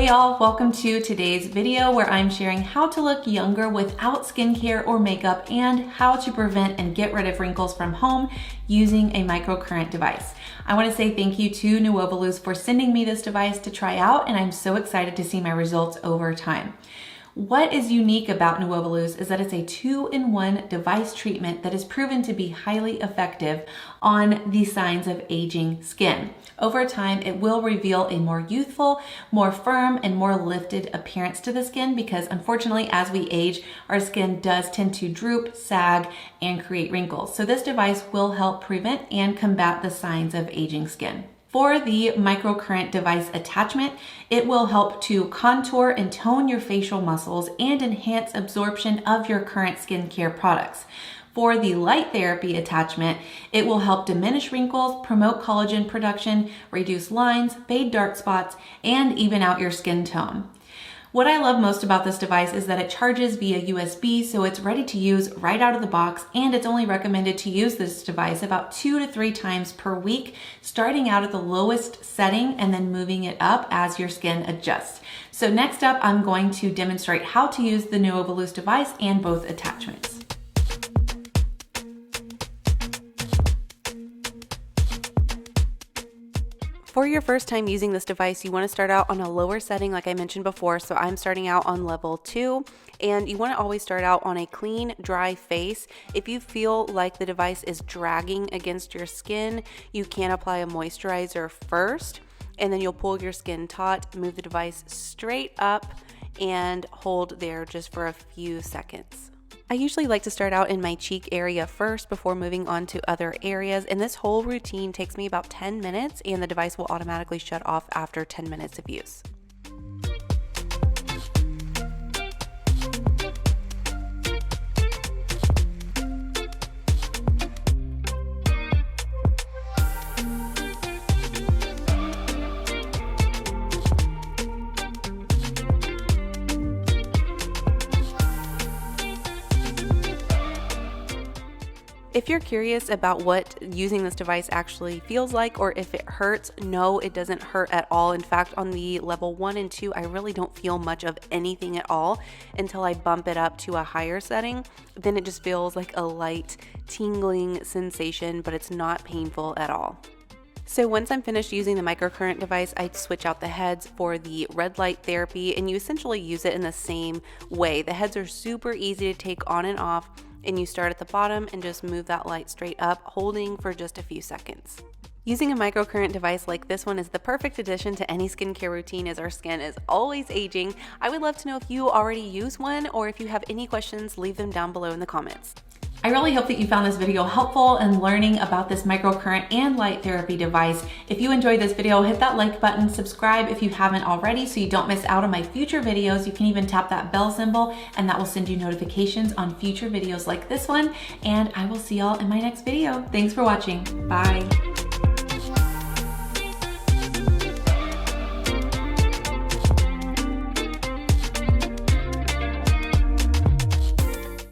Hey y'all, welcome to today's video where I'm sharing how to look younger without skincare or makeup and how to prevent and get rid of wrinkles from home using a microcurrent device. I want to say thank you to Nuobaluse for sending me this device to try out, and I'm so excited to see my results over time. What is unique about Nuobaluse is that it's a 2-in-1 device treatment that is proven to be highly effective on the signs of aging skin. Over time, it will reveal a more youthful, more firm, and more lifted appearance to the skin because unfortunately, as we age, our skin does tend to droop, sag, and create wrinkles. So this device will help prevent and combat the signs of aging skin. For the microcurrent device attachment, it will help to contour and tone your facial muscles and enhance absorption of your current skincare products. For the light therapy attachment, it will help diminish wrinkles, promote collagen production, reduce lines, fade dark spots, and even out your skin tone. What I love most about this device is that it charges via USB, so it's ready to use right out of the box, and it's only recommended to use this device about 2 to 3 times per week, starting out at the lowest setting and then moving it up as your skin adjusts. So next up, I'm going to demonstrate how to use the Nuobaluse device and both attachments. For your first time using this device, you want to start out on a lower setting like I mentioned before, so I'm starting out on level 2, and you want to always start out on a clean, dry face. If you feel like the device is dragging against your skin, you can apply a moisturizer first, and then you'll pull your skin taut, move the device straight up, and hold there just for a few seconds. I usually like to start out in my cheek area first before moving on to other areas, and this whole routine takes me about 10 minutes and the device will automatically shut off after 10 minutes of use. If you're curious about what using this device actually feels like or if it hurts, no, it doesn't hurt at all. In fact, on the level 1 and 2, I really don't feel much of anything at all until I bump it up to a higher setting. Then it just feels like a light tingling sensation, but it's not painful at all. So once I'm finished using the microcurrent device, I switch out the heads for the red light therapy, and you essentially use it in the same way. The heads are super easy to take on and off, and you start at the bottom and just move that light straight up, holding for just a few seconds. Using a microcurrent device like this one is the perfect addition to any skincare routine as our skin is always aging. I would love to know if you already use one, or if you have any questions, leave them down below in the comments. I really hope that you found this video helpful in learning about this microcurrent and light therapy device. If you enjoyed this video, hit that like button, subscribe if you haven't already so you don't miss out on my future videos. You can even tap that bell symbol and that will send you notifications on future videos like this one. And I will see y'all in my next video. Thanks for watching. Bye.